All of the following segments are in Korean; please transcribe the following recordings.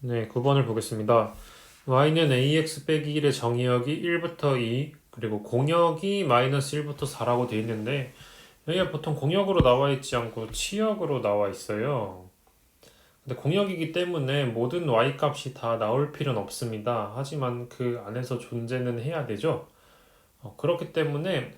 네, 9번을 보겠습니다. y는 ax 빼기 1의 정의역이 1부터 2, 그리고 공역이 마이너스 1부터 4라고 되어 있는데 여기가 보통 공역으로 나와 있지 않고 치역으로 나와 있어요. 근데 공역이기 때문에 모든 y 값이 다 나올 필요는 없습니다. 하지만 그 안에서 존재는 해야 되죠. 그렇기 때문에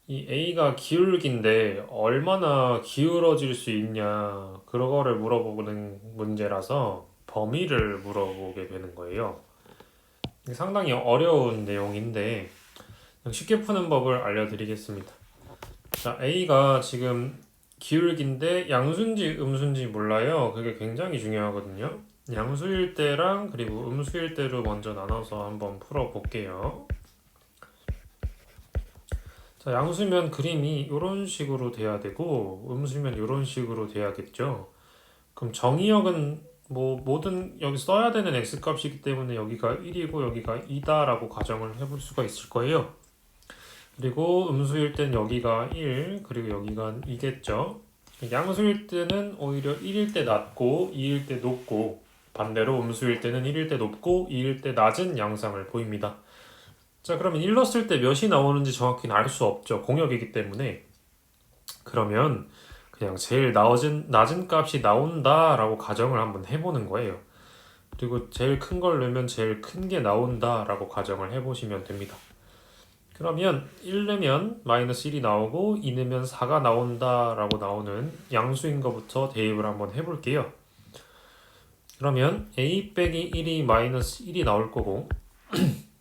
이 a가 기울기인데 얼마나 기울어질 수 있냐 그거를 물어보는 문제라서 범위를 물어보게 되는 거예요. 이게 상당히 어려운 내용인데 쉽게 푸는 법을 알려드리겠습니다. 자, a가 지금 기울기인데 양수인지 음수인지 몰라요. 그게 굉장히 중요하거든요. 양수일 때랑 그리고 음수일 때로 먼저 나눠서 한번 풀어볼게요. 자, 양수면 그림이 이런 식으로 돼야 되고 음수면 이런 식으로 돼야겠죠. 그럼 정의역은 뭐 모든 여기 써야 되는 x 값이기 때문에 여기가 1이고 여기가 2다라고 가정을 해볼 수가 있을 거예요. 그리고 음수일 땐 여기가 1 그리고 여기가 2겠죠. 양수일 때는 오히려 1일 때 낮고 2일 때 높고 반대로 음수일 때는 1일 때 높고 2일 때 낮은 양상을 보입니다. 자, 그러면 1 넣었을 때 몇이 나오는지 정확히는 알 수 없죠. 공역이기 때문에. 그러면 그냥 제일 낮은 값이 나온다라고 가정을 한번 해보는 거예요. 그리고 제일 큰 걸 넣으면 제일 큰 게 나온다라고 가정을 해보시면 됩니다. 그러면 1 넣으면 마이너스 1이 나오고 2 넣으면 4가 나온다라고 나오는 양수인 것부터 대입을 한번 해볼게요. 그러면 a 빼기 1이 마이너스 1이 나올 거고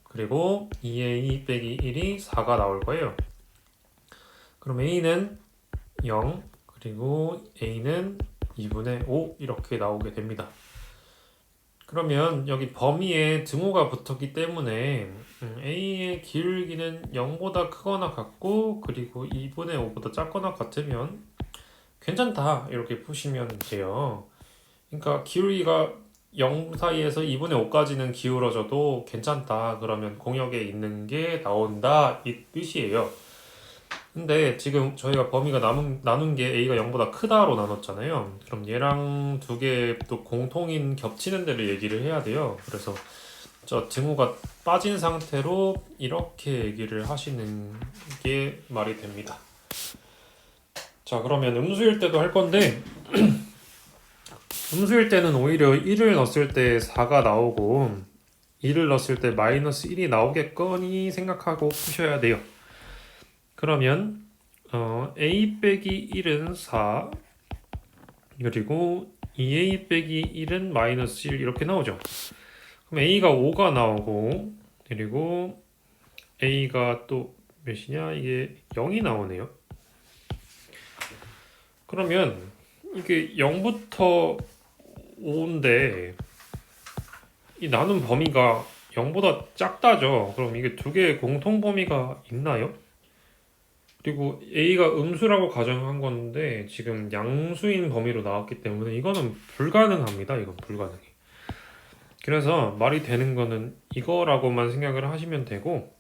그리고 2a 빼기 1이 4가 나올 거예요. 그럼 a는 0 그리고 a는 2분의 5 이렇게 나오게 됩니다. 그러면 여기 범위에 등호가 붙었기 때문에 a의 기울기는 0보다 크거나 같고 그리고 2분의 5보다 작거나 같으면 괜찮다 이렇게 푸시면 돼요. 그러니까 기울기가 0 사이에서 2분의 5까지는 기울어져도 괜찮다 그러면 공역에 있는 게 나온다 이 뜻이에요. 근데 지금 저희가 범위가 나눈 게 a가 0보다 크다로 나눴잖아요. 그럼 얘랑 두 개 또 공통인 겹치는 데를 얘기를 해야 돼요. 그래서 저 등호가 빠진 상태로 이렇게 얘기를 하시는 게 말이 됩니다. 자, 그러면 음수일 때도 할 건데 음수일 때는 오히려 1을 넣었을 때 4가 나오고 2를 넣었을 때 마이너스 1이 나오겠거니 생각하고 푸셔야 돼요. 그러면 a 빼기 1은 4 그리고 2a 빼기 1은 마이너스 1 이렇게 나오죠. 그럼 a가 5가 나오고 그리고 a가 또 몇이냐 이게 0이 나오네요. 그러면 이게 0부터 5인데 이 나눈 범위가 0보다 작다죠. 그럼 이게 두 개의 공통 범위가 있나요? 그리고 A가 음수라고 가정한 건데 지금 양수인 범위로 나왔기 때문에 이거는 불가능합니다. 이건 불가능해. 그래서 말이 되는 거는 이거라고만 생각을 하시면 되고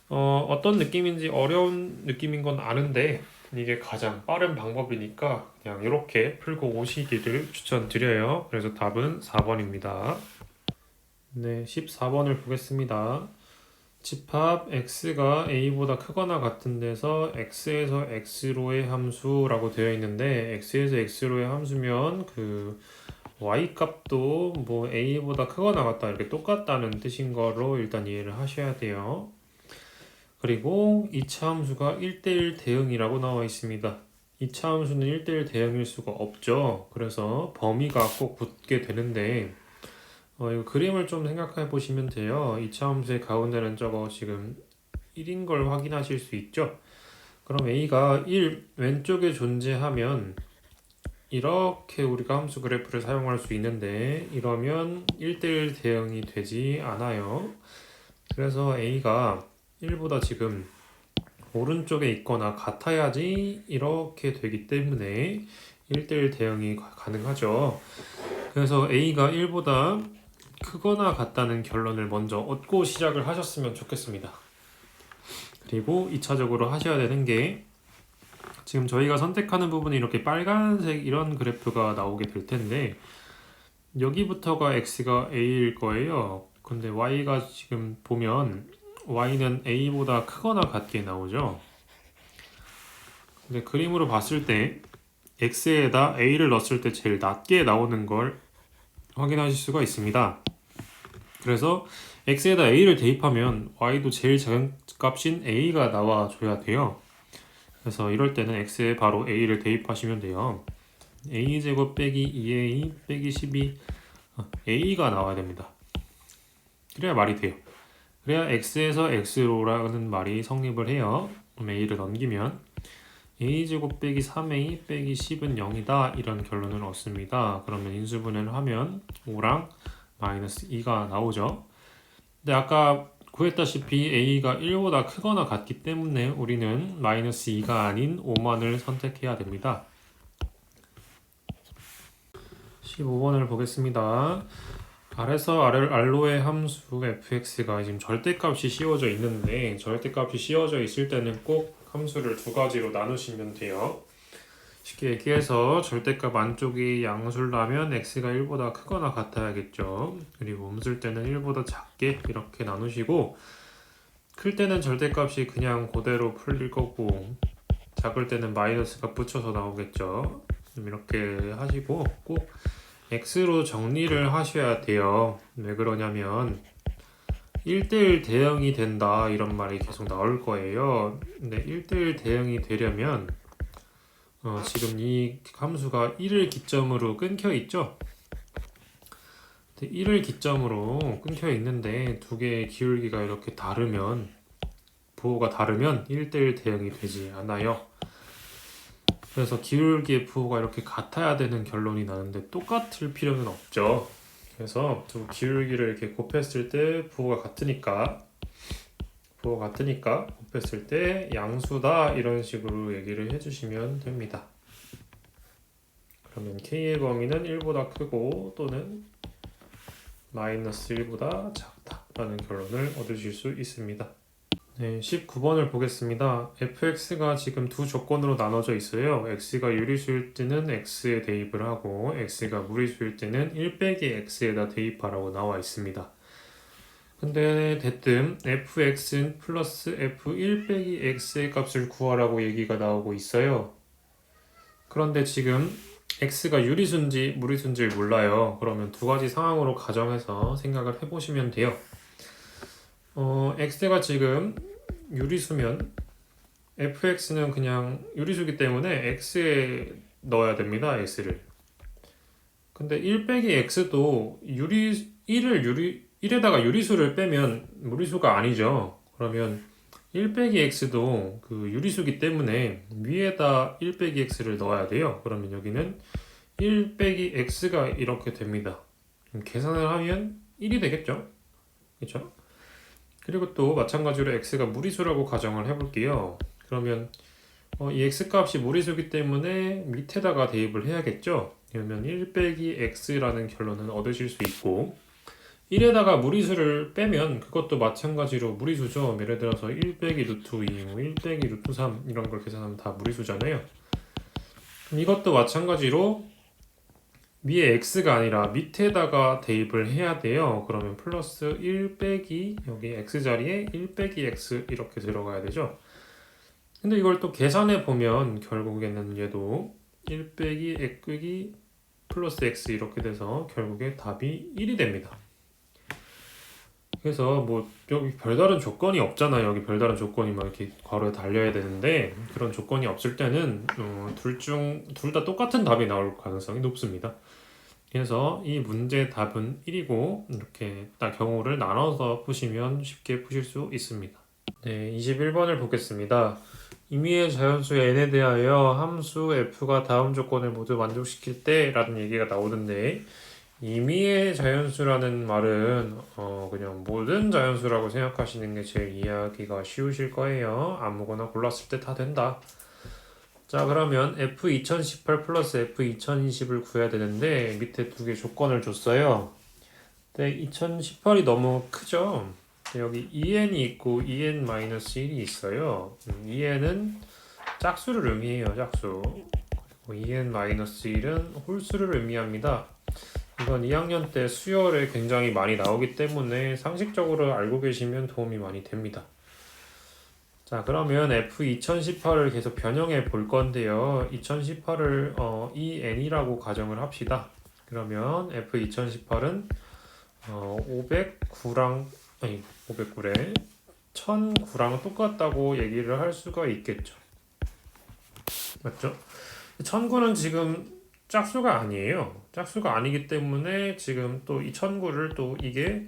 어떤 느낌인지 어려운 느낌인 건 아는데 이게 가장 빠른 방법이니까 그냥 이렇게 풀고 오시기를 추천드려요. 그래서 답은 4번입니다. 네, 14번을 보겠습니다. 집합 x가 a보다 크거나 같은 데서 x에서 x로의 함수라고 되어 있는데 x에서 x로의 함수면 그 y 값도 뭐 a보다 크거나 같다 이렇게 똑같다는 뜻인 거로 일단 이해를 하셔야 돼요. 그리고 2차 함수가 1대1 대응이라고 나와 있습니다. 2차 함수는 1대1 대응일 수가 없죠. 그래서 범위가 꼭 붙게 되는데 이거 그림을 좀 생각해 보시면 돼요. 2차 함수의 가운데는 저거 지금 1인 걸 확인하실 수 있죠? 그럼 a가 1 왼쪽에 존재하면 이렇게 우리가 함수 그래프를 사용할 수 있는데 이러면 1대1 대응이 되지 않아요. 그래서 a가 1보다 지금 오른쪽에 있거나 같아야지 이렇게 되기 때문에 1대1 대응이 가능하죠. 그래서 a가 1보다 크거나 같다는 결론을 먼저 얻고 시작을 하셨으면 좋겠습니다. 그리고 2차적으로 하셔야 되는 게 지금 저희가 선택하는 부분이 이렇게 빨간색 이런 그래프가 나오게 될 텐데 여기부터가 x가 a일 거예요. 근데 y가 지금 보면 y는 a보다 크거나 같게 나오죠. 근데 그림으로 봤을 때 x에다 a를 넣었을 때 제일 낮게 나오는 걸 확인하실 수가 있습니다. 그래서 x에다 a를 대입하면 y도 제일 작은 값인 a가 나와줘야 돼요. 그래서 이럴 때는 x에 바로 a를 대입하시면 돼요. a제곱 빼기 2a 빼기 12 a가 나와야 됩니다. 그래야 말이 돼요. 그래야 x에서 x로라는 말이 성립을 해요. 그럼 a를 넘기면 a제곱 빼기 3a 빼기 10은 0이다 이런 결론을 얻습니다. 그러면 인수분해를 하면 5랑 마이너스 2가 나오죠. 근데 아까 구했다시피 a가 1보다 크거나 같기 때문에 우리는 마이너스 2가 아닌 5만을 선택해야 됩니다. 15번을 보겠습니다. 아래서 알로의 함수 fx가 지금 절대값이 씌워져 있는데 절대값이 씌워져 있을 때는 꼭 함수를 두 가지로 나누시면 돼요. 쉽게 얘기해서 절대값 안쪽이 양수라면 x가 1보다 크거나 같아야겠죠. 그리고 음수일 때는 1보다 작게 이렇게 나누시고 클 때는 절대값이 그냥 그대로 풀릴 거고 작을 때는 마이너스가 붙여서 나오겠죠. 이렇게 하시고 꼭 x로 정리를 하셔야 돼요. 왜 그러냐면 1대1 대응이 된다 이런 말이 계속 나올 거예요. 근데 1대1 대응이 되려면 지금 이 함수가 1을 기점으로 끊겨 있죠. 1을 기점으로 끊겨 있는데 두 개의 기울기가 이렇게 다르면 부호가 다르면 1대1 대응이 되지 않아요. 그래서 기울기의 부호가 이렇게 같아야 되는 결론이 나는데 똑같을 필요는 없죠. 그래서 두 기울기를 이렇게 곱했을 때 부호가 같으니까 곱했을 때 양수다 이런 식으로 얘기를 해주시면 됩니다. 그러면 k의 범위는 1보다 크고 또는 마이너스 1보다 작다라는 결론을 얻으실 수 있습니다. 네, 19번을 보겠습니다. fx가 지금 두 조건으로 나눠져 있어요. x가 유리수일 때는 x에 대입을 하고 x가 무리수일 때는 1 빼기 x에다 대입하라고 나와 있습니다. 근데 대뜸 fx는 플러스 f1 빼기 x의 값을 구하라고 얘기가 나오고 있어요. 그런데 지금 x가 유리수인지 무리수인지를 몰라요. 그러면 두 가지 상황으로 가정해서 생각을 해보시면 돼요. x가 지금 유리수면 fx는 그냥 유리수기 때문에 x에 넣어야 됩니다. x를. 근데 1 빼기 x도 1에다가 유리수를 빼면 무리수가 아니죠. 그러면 1 빼기 x도 그 유리수기 때문에 위에다 1 빼기 x를 넣어야 돼요. 그러면 여기는 1 빼기 x가 이렇게 됩니다. 계산을 하면 1이 되겠죠. 그렇죠? 그리고 또 마찬가지로 x가 무리수라고 가정을 해볼게요. 그러면 이 x값이 무리수기 때문에 밑에다가 대입을 해야겠죠. 그러면 1 빼기 x라는 결론은 얻으실 수 있고 1에다가 무리수를 빼면 그것도 마찬가지로 무리수죠. 예를 들어서 1 빼기 루트 2, 1 빼기 루트 3 이런 걸 계산하면 다 무리수잖아요. 그럼 이것도 마찬가지로 위에 x가 아니라 밑에다가 대입을 해야 돼요. 그러면 플러스 1 빼기 여기 x 자리에 1 빼기 x 이렇게 들어가야 되죠. 근데 이걸 또 계산해 보면 결국에는 얘도 1 빼기 x 플러스 x 이렇게 돼서 결국에 답이 1이 됩니다. 그래서 뭐 여기 별다른 조건이 없잖아요. 여기 별다른 조건이 막 이렇게 괄호에 달려야 되는데 그런 조건이 없을 때는 둘 다 똑같은 답이 나올 가능성이 높습니다. 그래서 이 문제 답은 1이고 이렇게 딱 경우를 나눠서 푸시면 쉽게 푸실 수 있습니다. 네, 21번을 보겠습니다. 임의의 자연수 n에 대하여 함수 f가 다음 조건을 모두 만족시킬 때 라는 얘기가 나오는데 임의의 자연수라는 말은 그냥 모든 자연수라고 생각하시는 게 제일 이해하기가 쉬우실 거예요. 아무거나 골랐을 때 다 된다. 자, 그러면 f2018 플러스 f2020을 구해야 되는데 밑에 두 개 조건을 줬어요. 근데 2018이 너무 크죠? 여기 2n이 있고 2n-1이 있어요. 2n은 짝수를 의미해요. 짝수. 그리고 2n-1은 홀수를 의미합니다. 이건 2학년 때 수열에 굉장히 많이 나오기 때문에 상식적으로 알고 계시면 도움이 많이 됩니다. 자, 그러면 F2018을 계속 변형해 볼 건데요. 2018을 EN이라고 가정을 합시다. 그러면 F2018은 509랑 509래 1009랑 똑같다고 얘기를 할 수가 있겠죠. 맞죠? 1009는 지금 짝수가 아니에요. 짝수가 아니기 때문에 지금 또 이 1009를 또 이게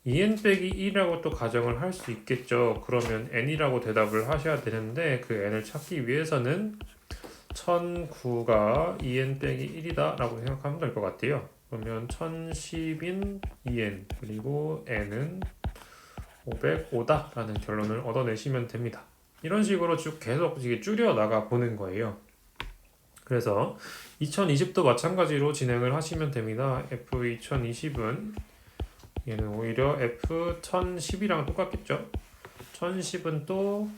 2n 빼기 1이라고 또 가정을 할 수 있겠죠. 그러면 n이라고 대답을 하셔야 되는데 그 n을 찾기 위해서는 1009가 2n 빼기 1이다 라고 생각하면 될 것 같아요. 그러면 1010인 2n 그리고 n은 505다 라는 결론을 얻어내시면 됩니다. 이런 식으로 쭉 계속 줄여 나가 보는 거예요. 그래서 2020도 마찬가지로 진행을 하시면 됩니다. F2020은 얘는 오히려 F1010이랑 똑같겠죠. 1010은 또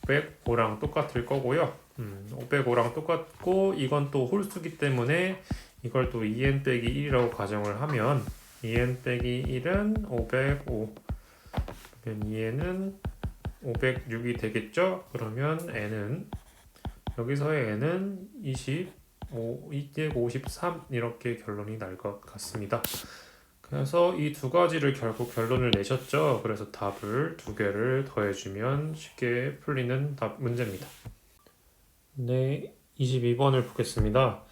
F505랑 똑같을 거고요. 505랑 똑같고 이건 또 홀수기 때문에 이걸 또 2n 빼기 1이라고 가정을 하면 2n 빼기 1은 505 그러면 2n은 506이 되겠죠. 그러면 n은 여기서의 n은 253 이렇게 결론이 날 것 같습니다. 그래서 이 두 가지를 결국 결론을 내셨죠. 그래서 답을 두 개를 더해주면 쉽게 풀리는 답 문제입니다. 네, 22번을 보겠습니다.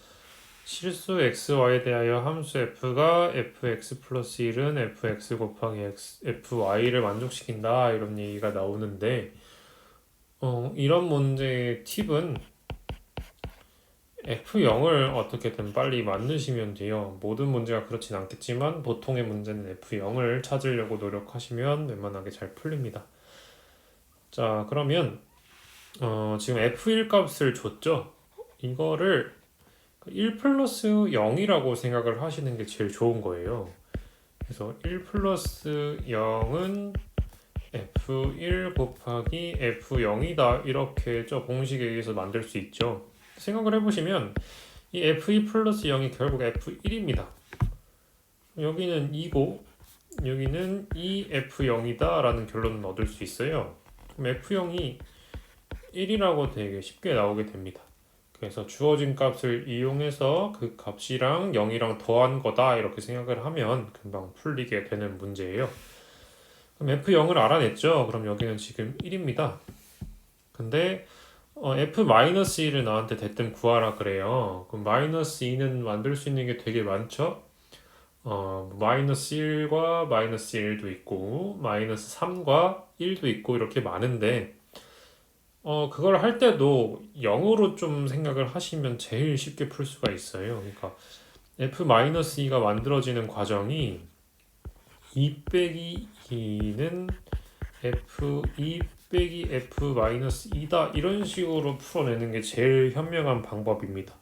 실수 xy에 대하여 함수 f가 fx 플러스 1은 fx 곱하기 fy를 만족시킨다 이런 얘기가 나오는데 이런 문제의 팁은 F0을 어떻게든 빨리 만드시면 돼요. 모든 문제가 그렇진 않겠지만 보통의 문제는 F0을 찾으려고 노력하시면 웬만하게 잘 풀립니다. 자, 그러면 지금 F1 값을 줬죠? 이거를 1 플러스 0이라고 생각을 하시는 게 제일 좋은 거예요. 그래서 1 플러스 0은 F1 곱하기 F0이다 이렇게 저 공식에 의해서 만들 수 있죠. 생각을 해보시면 이 F2 플러스 0이 결국 F1입니다. 여기는 2고 여기는 2F0이다 라는 결론을 얻을 수 있어요. 그럼 F0이 1이라고 되게 쉽게 나오게 됩니다. 그래서 주어진 값을 이용해서 그 값이랑 0이랑 더한 거다 이렇게 생각을 하면 금방 풀리게 되는 문제예요. 그럼 F0을 알아냈죠? 그럼 여기는 지금 1입니다. 근데 F-1을 나한테 대뜸 구하라 그래요. 그럼 마이너스 2는 만들 수 있는 게 되게 많죠? 마이너스 1과 마이너스 1도 있고 마이너스 3과 1도 있고 이렇게 많은데 그걸 할 때도 0으로 좀 생각을 하시면 제일 쉽게 풀 수가 있어요. 그러니까 F-2가 만들어지는 과정이 2 빼기 2는 F2 빼기 F-2다 이런 식으로 풀어내는 게 제일 현명한 방법입니다.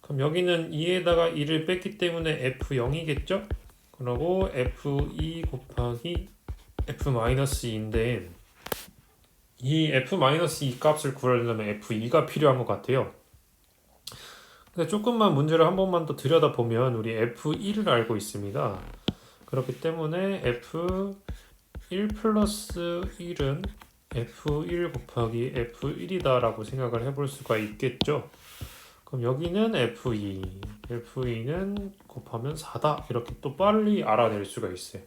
그럼 여기는 2에다가 2를 뺐기 때문에 F0이겠죠? 그리고 F2 곱하기 F-2인데 이 F-2 값을 구하려면 F2가 필요한 것 같아요. 근데 조금만 문제를 한 번만 더 들여다보면 우리 F1을 알고 있습니다. 그렇기 때문에 F1 플러스 1은 F1 곱하기 F1이다 라고 생각을 해볼 수가 있겠죠. 그럼 여기는 F2는 곱하면 4다 이렇게 또 빨리 알아낼 수가 있어요.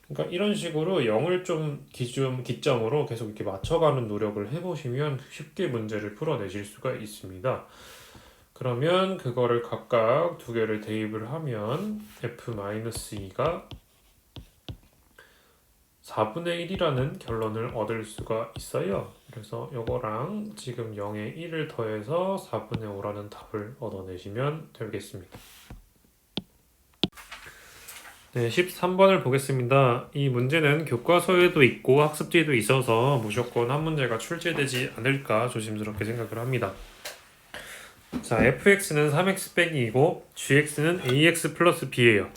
그러니까 이런 식으로 0을 좀 기점으로 계속 이렇게 맞춰가는 노력을 해보시면 쉽게 문제를 풀어내실 수가 있습니다. 그러면 그거를 각각 두 개를 대입을 하면 F-2가 4분의 1이라는 결론을 얻을 수가 있어요. 그래서 이거랑 지금 0에 1을 더해서 4분의 5라는 답을 얻어내시면 되겠습니다. 네, 13번을 보겠습니다. 이 문제는 교과서에도 있고 학습지에도 있어서 무조건 한 문제가 출제되지 않을까 조심스럽게 생각을 합니다. 자, fx는 3x 빼기 2고 gx는 ax 플러스 b예요.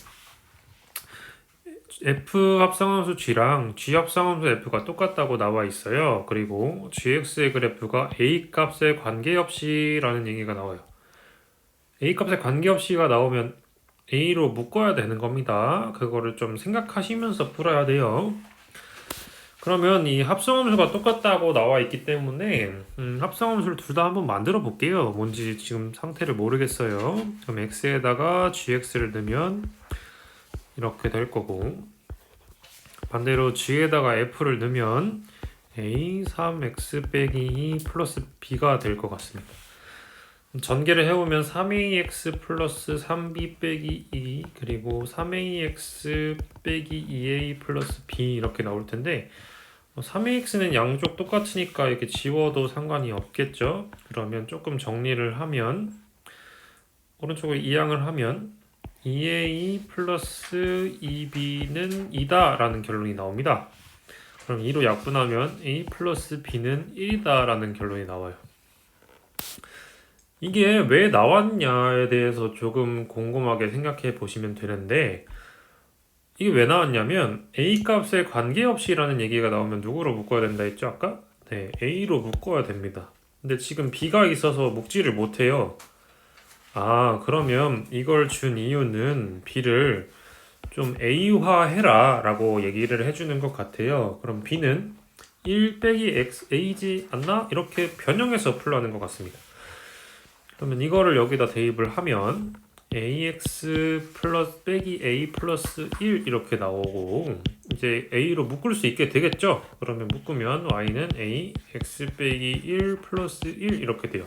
f 합성함수 g랑 g 합성함수 f가 똑같다고 나와 있어요. 그리고 gx의 그래프가 a 값에 관계없이 라는 얘기가 나와요. A값에 관계없이가 나오면 A로 묶어야 되는 겁니다. 그거를 좀 생각하시면서 풀어야 돼요. 그러면 이 합성함수가 똑같다고 나와 있기 때문에 합성함수를 둘 다 한번 만들어 볼게요. 뭔지 지금 상태를 모르겠어요. 그럼 x에다가 gx를 넣으면 이렇게 될 거고, 반대로 g에다가 f를 넣으면 a 3x 빼기 2 플러스 b가 될 것 같습니다. 전개를 해보면 3ax 플러스 3b 빼기 2 그리고 3ax 빼기 2a 플러스 b 이렇게 나올 텐데, 3ax는 양쪽 똑같으니까 이렇게 지워도 상관이 없겠죠. 그러면 조금 정리를 하면 오른쪽을 이항을 하면 2a 플러스 2b는 2다 라는 결론이 나옵니다. 그럼 2로 약분하면 a 플러스 b는 1이다 라는 결론이 나와요. 이게 왜 나왔냐에 대해서 조금 곰곰하게 생각해 보시면 되는데, 이게 왜 나왔냐면 A값에 관계없이라는 얘기가 나오면 누구로 묶어야 된다 했죠 아까? 네, A로 묶어야 됩니다. 근데 지금 B가 있어서 묶지를 못해요. 그러면 이걸 준 이유는 B를 좀 A화 해라 라고 얘기를 해주는 것 같아요. 그럼 B는 1 빼기 X A지 않나? 이렇게 변형해서 풀라는 것 같습니다. 그러면 이거를 여기다 대입을 하면 ax 플러스 빼기 a 플러스 1 이렇게 나오고, 이제 a로 묶을 수 있게 되겠죠. 그러면 묶으면 y는 a x 빼기 1 플러스 1 이렇게 돼요.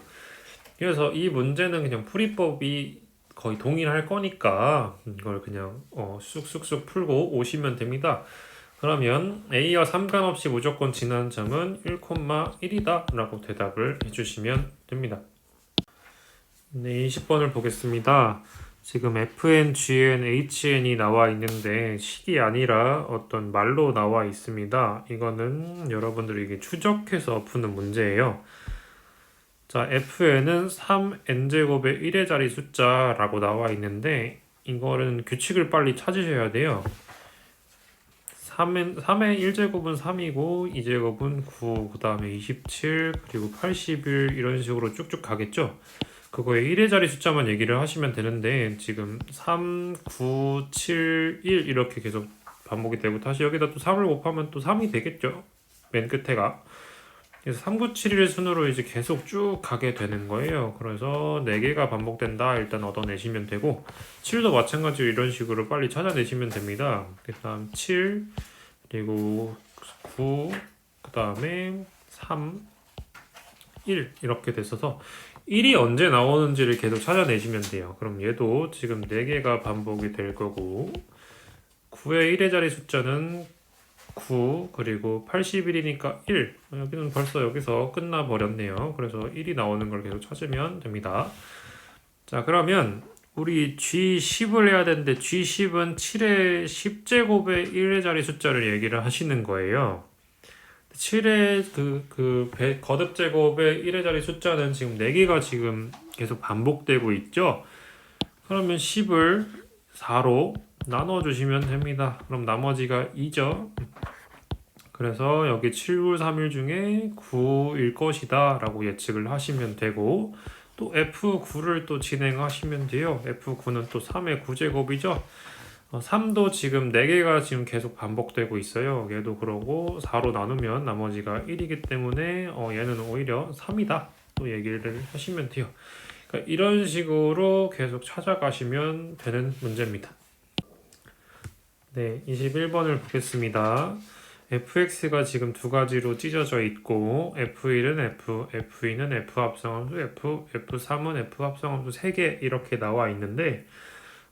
그래서 이 문제는 그냥 풀이법이 거의 동일할 거니까 이걸 그냥 쑥쑥쑥 풀고 오시면 됩니다. 그러면 a와 상관없이 무조건 지나는 점은 1,1이다 라고 대답을 해주시면 됩니다. 네, 20번을 보겠습니다. 지금 fn, gn, hn이 나와 있는데 식이 아니라 어떤 말로 나와 있습니다. 이거는 여러분들이 이게 추적해서 푸는 문제예요. 자, fn은 3n제곱의 1의 자리 숫자라고 나와 있는데, 이거는 규칙을 빨리 찾으셔야 돼요. 3의 1제곱은 3이고 2제곱은 9, 그 다음에 27, 그리고 81 이런 식으로 쭉쭉 가겠죠. 그거에 1의 자리 숫자만 얘기를 하시면 되는데, 지금 3, 9, 7, 1 이렇게 계속 반복이 되고, 다시 여기다 또 3을 곱하면 또 3이 되겠죠. 맨 끝에가. 그래서 3, 9, 7, 1 순으로 이제 계속 쭉 가게 되는 거예요. 그래서 4개가 반복된다 일단 얻어내시면 되고, 7도 마찬가지로 이런 식으로 빨리 찾아내시면 됩니다. 그 다음 7, 그리고 9, 그 다음에 3, 1 이렇게 됐어서 1이 언제 나오는지를 계속 찾아내시면 돼요. 그럼 얘도 지금 4개가 반복이 될 거고, 9의 1의 자리 숫자는 9, 그리고 81이니까 1. 여기는 벌써 여기서 끝나버렸네요. 그래서 1이 나오는 걸 계속 찾으면 됩니다. 자, 그러면 우리 G10을 해야 되는데, G10은 7의 10제곱의 1의 자리 숫자를 얘기를 하시는 거예요. 7의 거듭 제곱의 1의 자리 숫자는 지금 4개가 지금 계속 반복되고 있죠. 그러면 10을 4로 나눠주시면 됩니다. 그럼 나머지가 2죠. 그래서 여기 7, 9, 3일 중에 9일 것이다 라고 예측을 하시면 되고, 또 F9를 또 진행하시면 돼요. F9는 또 3의 9제곱이죠. 3도 지금 4개가 지금 계속 반복되고 있어요. 얘도 그러고 4로 나누면 나머지가 1이기 때문에 얘는 오히려 3이다 또 얘기를 하시면 돼요. 그러니까 이런 식으로 계속 찾아가시면 되는 문제입니다. 네, 21번을 보겠습니다. fx가 지금 두 가지로 찢어져 있고, f1은 f, f2는 f 합성함수, f3은 f 합성함수 3개 이렇게 나와 있는데,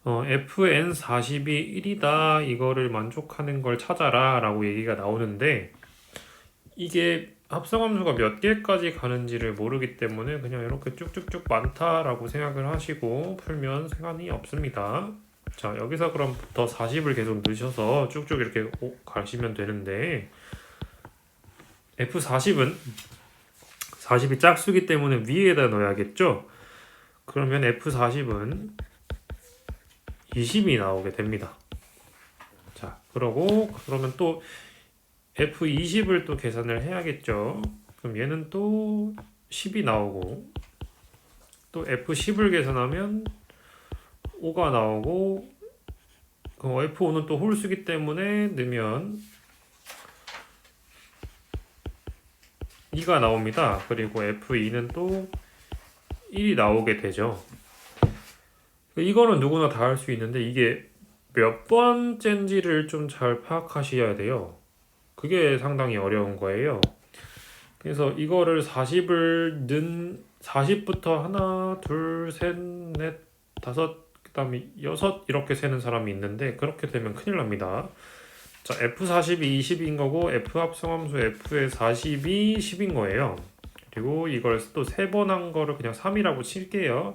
fn40이 1이다 이거를 만족하는 걸 찾아라 라고 얘기가 나오는데, 이게 합성함수가 몇 개까지 가는지를 모르기 때문에 그냥 이렇게 쭉쭉쭉 많다라고 생각을 하시고 풀면 상관이 없습니다. 자, 여기서 그럼 더 40을 계속 넣으셔서 쭉쭉 이렇게 가시면 되는데, F40은 40이 짝수기 때문에 위에다 넣어야겠죠? 그러면 F40은 20이 나오게 됩니다. 자, 그러면 또 F20을 또 계산을 해야겠죠? 그럼 얘는 또 10이 나오고, 또 F10을 계산하면 5가 나오고, 그 F5는 또 홀수기 때문에 넣으면 2가 나옵니다. 그리고 F2는 또 1이 나오게 되죠. 이거는 누구나 다 할 수 있는데 이게 몇 번째인지를 좀 잘 파악하셔야 돼요. 그게 상당히 어려운 거예요. 그래서 이거를 40부터 하나, 둘, 셋, 넷, 다섯, 그 다음에 여섯 이렇게 세는 사람이 있는데 그렇게 되면 큰일 납니다. 자, F40이 20인 거고 F 합성함수 F의 40이 10인 거예요. 그리고 이걸 또 세 번 한 거를 그냥 3이라고 칠게요.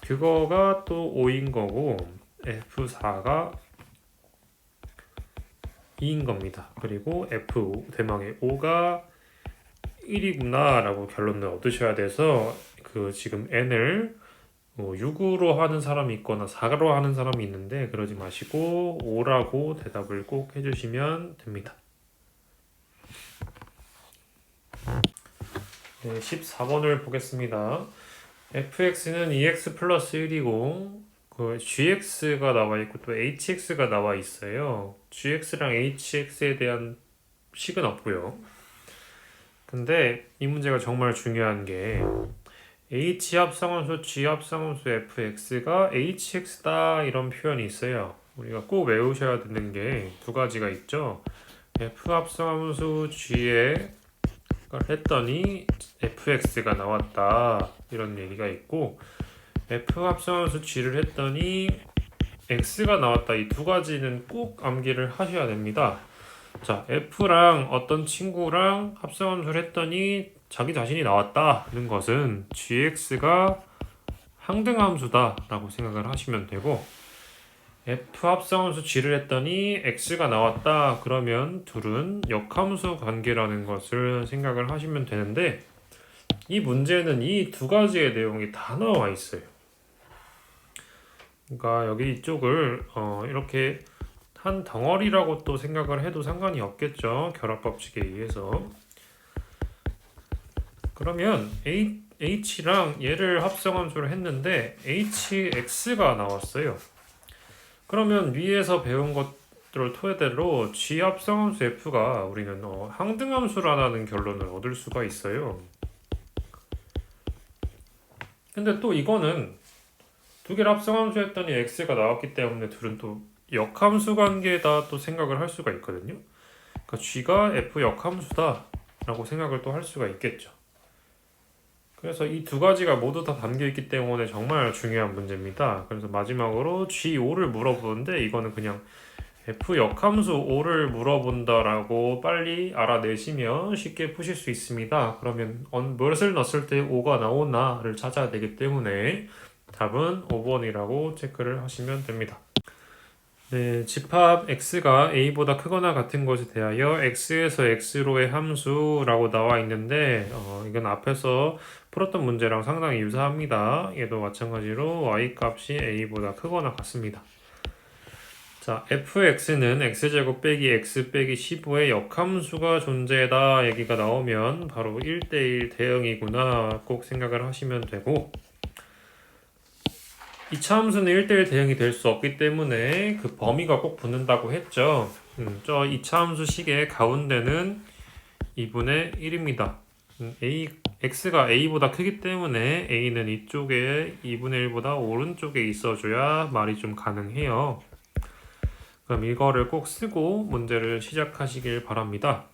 그거가 또 5인 거고 F4가 2인 겁니다. 그리고 F 대망의 5가 1이구나 라고 결론을 얻으셔야 돼서 그 지금 n을 6으로 하는 사람이 있거나 4로 하는 사람이 있는데 그러지 마시고 5라고 대답을 꼭 해주시면 됩니다. 네, 14번을 보겠습니다. fx는 2x 플러스 1이고 그 gx가 나와 있고 또 hx가 나와 있어요. gx랑 hx에 대한 식은 없고요. 근데 이 문제가 정말 중요한 게 h 합성함수 g 합성함수 fx가 hx다 이런 표현이 있어요. 우리가 꼭 외우셔야 되는 게 두 가지가 있죠. f 합성함수 g에 했더니 fx가 나왔다 이런 얘기가 있고 f 합성함수 g를 했더니 x가 나왔다. 이 두 가지는 꼭 암기를 하셔야 됩니다. 자, f랑 어떤 친구랑 합성함수를 했더니 자기 자신이 나왔다는 것은 gx가 항등함수다 라고 생각을 하시면 되고 f 합성함수 g를 했더니 x가 나왔다 그러면 둘은 역함수 관계라는 것을 생각을 하시면 되는데 이 문제는 이 두 가지의 내용이 다 나와 있어요. 그러니까 여기 이쪽을 이렇게 한 덩어리라고 또 생각을 해도 상관이 없겠죠. 결합법칙에 의해서. 그러면 h랑 얘를 합성함수를 했는데 hx가 나왔어요. 그러면 위에서 배운 것들을 토대로 g 합성함수 f가 우리는 항등함수라는 결론을 얻을 수가 있어요. 근데 또 이거는 두 개를 합성함수 했더니 x가 나왔기 때문에 둘은 또 역함수 관계다 또 생각을 할 수가 있거든요. 그러니까 g가 f 역함수다 라고 생각을 또 할 수가 있겠죠. 그래서 이 두 가지가 모두 다 담겨있기 때문에 정말 중요한 문제입니다. 그래서 마지막으로 G5를 물어보는데 이거는 그냥 F 역함수 5를 물어본다 라고 빨리 알아내시면 쉽게 푸실 수 있습니다. 그러면 무엇을 넣었을 때 5가 나오나를 찾아야 되기 때문에 답은 5번이라고 체크를 하시면 됩니다. 네, 집합 x가 a보다 크거나 같은 것에 대하여 x에서 x로의 함수라고 나와 있는데 이건 앞에서 풀었던 문제랑 상당히 유사합니다. 얘도 마찬가지로 y 값이 a보다 크거나 같습니다. 자, fx는 x제곱 빼기 x 빼기 15의 역함수가 존재다 얘기가 나오면 바로 1대1 대응이구나 꼭 생각을 하시면 되고 2차 함수는 1대1 대응이 될 수 없기 때문에 그 범위가 꼭 붙는다고 했죠. 저 2차 함수 식의 가운데는 2분의 1입니다. x가 a보다 크기 때문에 a는 이쪽에 2분의 1보다 오른쪽에 있어줘야 말이 좀 가능해요. 그럼 이거를 꼭 쓰고 문제를 시작하시길 바랍니다.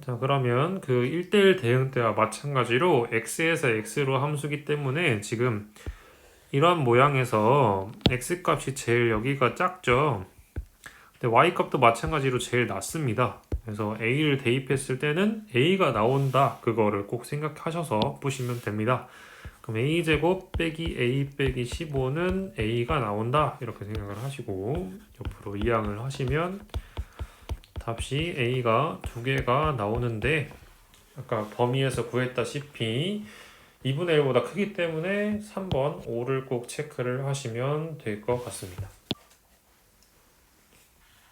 자, 그러면 그 1대1 대응 때와 마찬가지로 x에서 x로 함수기 때문에 지금 이런 모양에서 x값이 제일 여기가 작죠. 근데 y값도 마찬가지로 제일 낮습니다. 그래서 a를 대입했을 때는 a가 나온다. 그거를 꼭 생각하셔서 푸시면 됩니다. 그럼 a제곱 빼기 a 빼기 15는 a가 나온다. 이렇게 생각을 하시고 옆으로 이항을 하시면 답시 a가 두 개가 나오는데 아까 범위에서 구했다시피 2분의 1보다 크기 때문에 3번 5를 꼭 체크를 하시면 될 것 같습니다.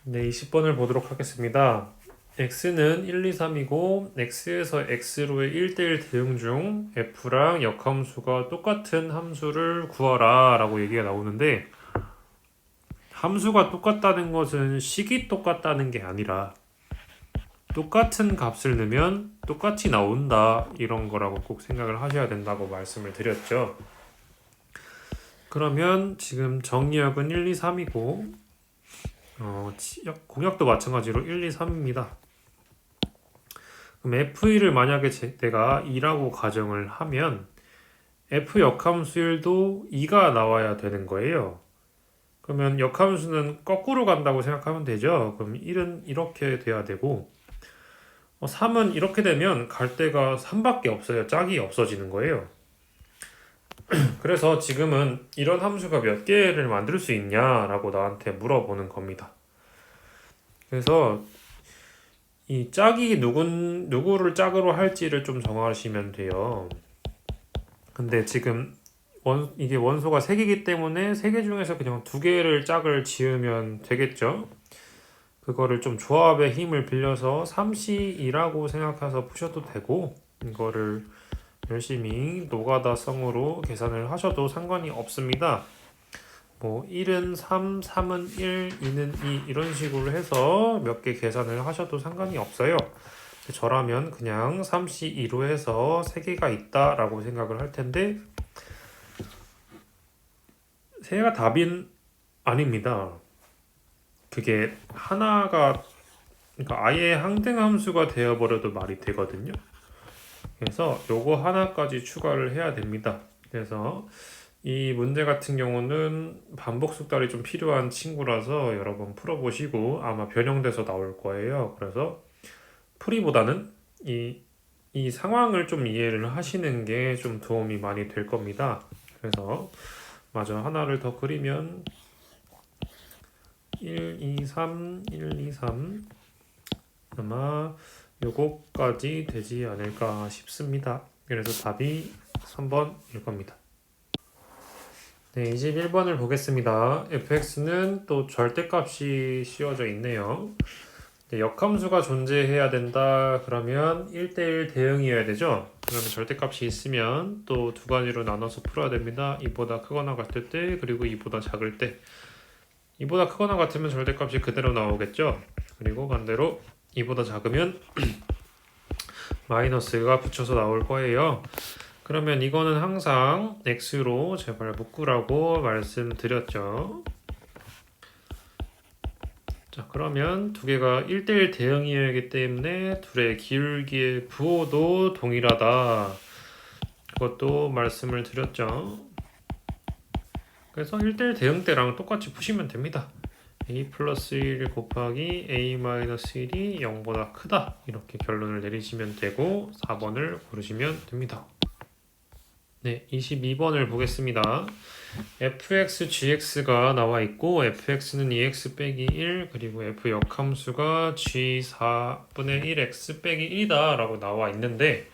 네, 20번을 보도록 하겠습니다. x는 1, 2, 3이고 x에서 x로의 1대1 대응 중 f랑 역함수가 똑같은 함수를 구하라 라고 얘기가 나오는데, 함수가 똑같다는 것은 식이 똑같다는 게 아니라 똑같은 값을 넣으면 똑같이 나온다 이런 거라고 꼭 생각을 하셔야 된다고 말씀을 드렸죠. 그러면 지금 정리역은 1, 2, 3이고 공역도 마찬가지로 1, 2, 3입니다. 그럼 f1을 만약에 내가 2라고 가정을 하면 f 역함수율도 2가 나와야 되는 거예요. 그러면 역함수는 거꾸로 간다고 생각하면 되죠. 그럼 1은 이렇게 돼야 되고 3은 이렇게 되면 갈 데가 3밖에 없어요. 짝이 없어지는 거예요. 그래서 지금은 이런 함수가 몇 개를 만들 수 있냐라고 나한테 물어보는 겁니다. 그래서 이 짝이 누구를 짝으로 할지를 좀 정하시면 돼요. 근데 지금 이게 원소가 3개이기 때문에 3개 중에서 그냥 2개를 짝을 지으면 되겠죠. 그거를 좀 조합의 힘을 빌려서 3C2라고 생각해서 푸셔도 되고, 이거를 열심히 노가다성으로 계산을 하셔도 상관이 없습니다. 뭐 1은 3, 3은 1, 2는 2 이런 식으로 해서 몇 개 계산을 하셔도 상관이 없어요. 저라면 그냥 3C2로 해서 3개가 있다라고 생각을 할 텐데 3개가 답인 아닙니다. 그게 하나가 그러니까 아예 항등함수가 되어버려도 말이 되거든요. 그래서 요거 하나까지 추가를 해야 됩니다. 그래서 이 문제 같은 경우는 반복 숙달이 좀 필요한 친구라서 여러 번 풀어보시고 아마 변형돼서 나올 거예요. 그래서 풀이보다는 이 상황을 좀 이해를 하시는 게 좀 도움이 많이 될 겁니다. 그래서 마저 하나를 더 그리면 1, 2, 3, 1, 2, 3 아마 요거까지 되지 않을까 싶습니다. 그래서 답이 3번일 겁니다. 네, 21번을 보겠습니다. fx는 또 절대값이 씌워져 있네요. 네, 역함수가 존재해야 된다. 그러면 1대1 대응이어야 되죠. 그러면 절대값이 있으면 또 두 가지로 나눠서 풀어야 됩니다. 이보다 크거나 같을 때, 그리고 이보다 작을 때. 이보다 크거나 같으면 절대값이 그대로 나오겠죠. 그리고 반대로 이보다 작으면 마이너스가 붙여서 나올 거예요. 그러면 이거는 항상 x로 제발 묶으라고 말씀드렸죠. 자, 그러면 두 개가 1대1 대응이어야하기 때문에 둘의 기울기의 부호도 동일하다. 그것도 말씀을 드렸죠. 그래서 1대1 대응 때랑 똑같이 푸시면 됩니다. a 플러스 1 곱하기 a 마이너스 1이 0보다 크다. 이렇게 결론을 내리시면 되고 4번을 고르시면 됩니다. 네, 22번을 보겠습니다. fx, gx가 나와 있고 fx는 2x 빼기 1 그리고 f 역함수가 g4분의 1x 빼기 1이다 라고 나와 있는데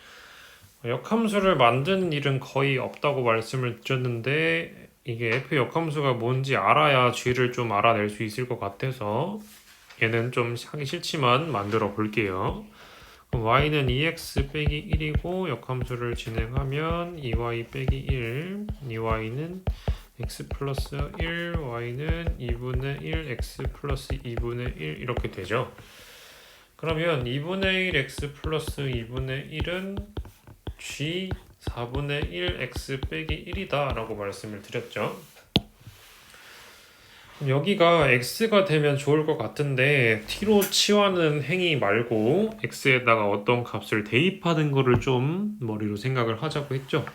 역함수를 만드는 일은 거의 없다고 말씀을 드렸는데 이게 f 역함수가 뭔지 알아야 g를 좀 알아낼 수 있을 것 같아서 얘는 좀 하기 싫지만 만들어 볼게요. 그럼 y는 2x 빼기 1이고 역함수를 진행하면 2y 빼기 1 2y는 x 플러스 1 y는 2분의 1 x 플러스 2분의 1 이렇게 되죠. 그러면 2분의 1 x 플러스 2분의 1은 g 4분의 1 x 빼기 1이다 라고 말씀을 드렸죠. 여기가 x가 되면 좋을 것 같은데 t로 치환하는 행위 말고 x에다가 어떤 값을 대입하는 거를 좀 머리로 생각을 하자고 했죠.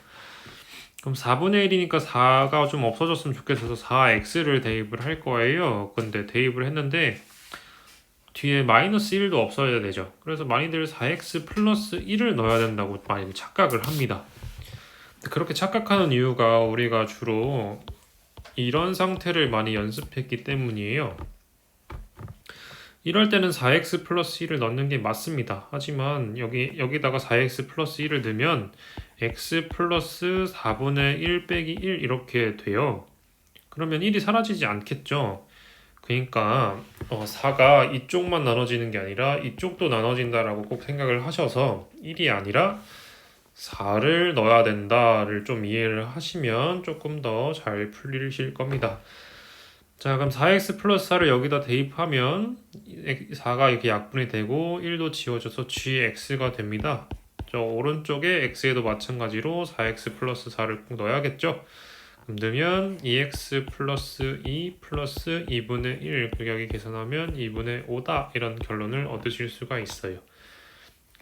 그럼 4분의 1이니까 4가 좀 없어졌으면 좋겠어서 4x를 대입을 할 거예요. 근데 대입을 했는데 뒤에 마이너스 1도 없어야 되죠. 그래서 많이들 4x 플러스 1을 넣어야 된다고 많이 착각을 합니다. 그렇게 착각하는 이유가 우리가 주로 이런 상태를 많이 연습했기 때문이에요. 이럴 때는 4x 플러스 1을 넣는 게 맞습니다. 하지만 여기다가 4x 플러스 1을 넣으면 x 플러스 4분의 1 빼기 1 이렇게 돼요. 그러면 1이 사라지지 않겠죠. 그러니까 4가 이쪽만 나눠지는 게 아니라 이쪽도 나눠진다라고 꼭 생각을 하셔서 1이 아니라 4를 넣어야 된다를 좀 이해를 하시면 조금 더 잘 풀리실 겁니다. 자, 그럼 4x 플러스 4를 여기다 대입하면 4가 이렇게 약분이 되고 1도 지워져서 gx가 됩니다. 저 오른쪽에 x에도 마찬가지로 4x 플러스 4를 꼭 넣어야겠죠. 그럼 넣으면 2x 플러스 2 플러스 2분의 1 여기 계산하면 2분의 5다 이런 결론을 얻으실 수가 있어요.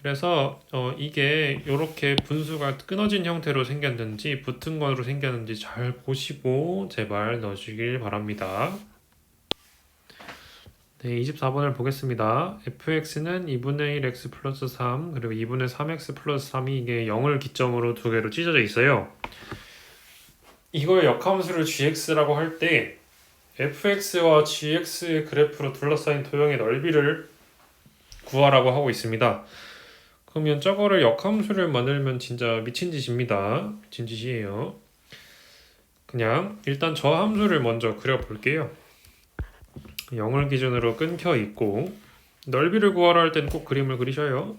그래서 이게 이렇게 분수가 끊어진 형태로 생겼는지 붙은 거로 생겼는지 잘 보시고 제발 넣으시길 바랍니다. 네, 24번을 보겠습니다. fx는 2분의 1x 플러스 3 그리고 2분의 3x 플러스 3이 이게 0을 기점으로 두 개로 찢어져 있어요. 이걸 역함수를 gx라고 할 때 fx와 gx의 그래프로 둘러싸인 도형의 넓이를 구하라고 하고 있습니다. 그러면 저거를 역함수를 만들면 진짜 미친 짓입니다. 미친 짓이에요. 그냥 일단 저 함수를 먼저 그려볼게요. 0을 기준으로 끊겨 있고 넓이를 구하라 할 때는 꼭 그림을 그리셔요.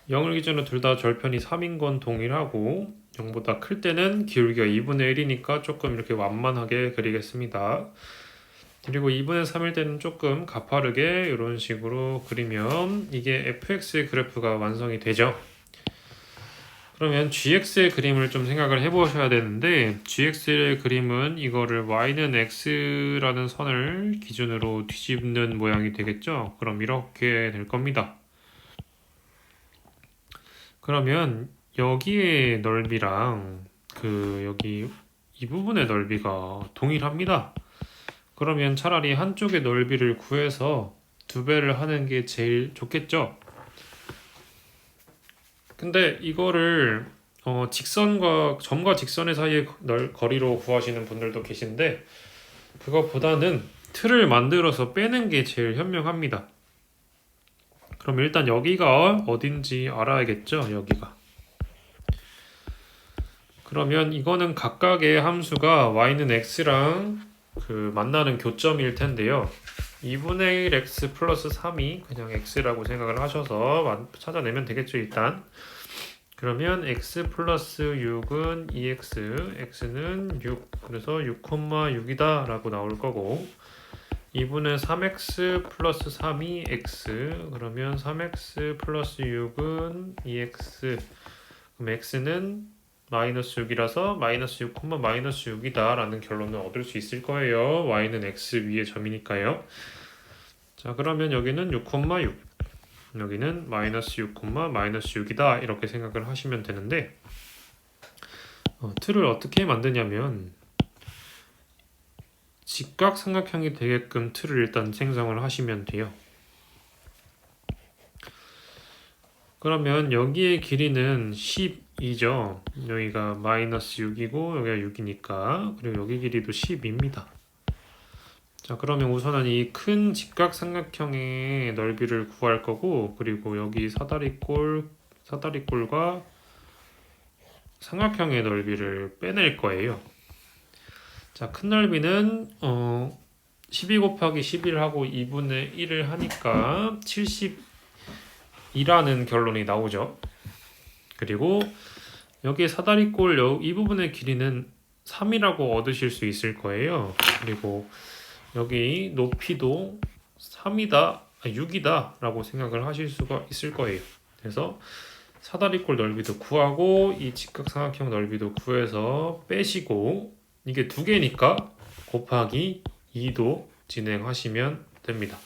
0을 기준으로 둘 다 절편이 3인 건 동일하고 0보다 클 때는 기울기가 2분의 1이니까 조금 이렇게 완만하게 그리겠습니다. 그리고 2분의 3일 때는 조금 가파르게 이런 식으로 그리면 이게 fx의 그래프가 완성이 되죠. 그러면 gx의 그림을 좀 생각을 해보셔야 되는데 gx의 그림은 이거를 y는 x라는 선을 기준으로 뒤집는 모양이 되겠죠. 그럼 이렇게 될 겁니다. 그러면 여기의 넓이랑 여기 이 부분의 넓이가 동일합니다. 그러면 차라리 한쪽의 넓이를 구해서 2배를 하는 게 제일 좋겠죠. 근데 이거를 직선과 점과 직선의 사이의 거리로 구하시는 분들도 계신데 그것보다는 틀을 만들어서 빼는 게 제일 현명합니다. 그럼 일단 여기가 어딘지 알아야겠죠. 여기가. 그러면 이거는 각각의 함수가 y는 x랑 만나는 교점일 텐데요. 2분의 1 x 플러스 3이 그냥 x라고 생각을 하셔서 찾아내면 되겠죠. 일단 그러면 x 플러스 6은 2x x는 6 그래서 6,6이다 라고 나올 거고 2분의 3x 플러스 3이 x 그러면 3x 플러스 6은 2x 그럼 x는 마이너스 6이라서 마이너스 6, 마이너스 6이다 라는 결론을 얻을 수 있을 거예요. y는 x 위의 점이니까요. 자, 그러면 여기는 6,6 여기는 마이너스 6, 마이너스 6이다 이렇게 생각을 하시면 되는데 틀을 어떻게 만드냐면 직각삼각형이 되게끔 틀을 일단 생성을 하시면 돼요. 그러면 여기의 길이는 12죠. 여기가 마이너스 6이고 여기가 6이니까 그리고 여기 길이도 10입니다. 자, 그러면 우선은 이 큰 직각삼각형의 넓이를 구할 거고 그리고 여기 사다리꼴과 삼각형의 넓이를 빼낼 거예요. 자, 큰 넓이는 12 곱하기 11하고 2분의 1을 하니까 72라는 결론이 나오죠. 그리고 여기 사다리꼴 이 부분의 길이는 3이라고 얻으실 수 있을 거예요. 그리고 여기 높이도 6이다 라고 생각을 하실 수가 있을 거예요. 그래서 사다리꼴 넓이도 구하고 이 직각삼각형 넓이도 구해서 빼시고 이게 두 개니까 곱하기 2도 진행하시면 됩니다.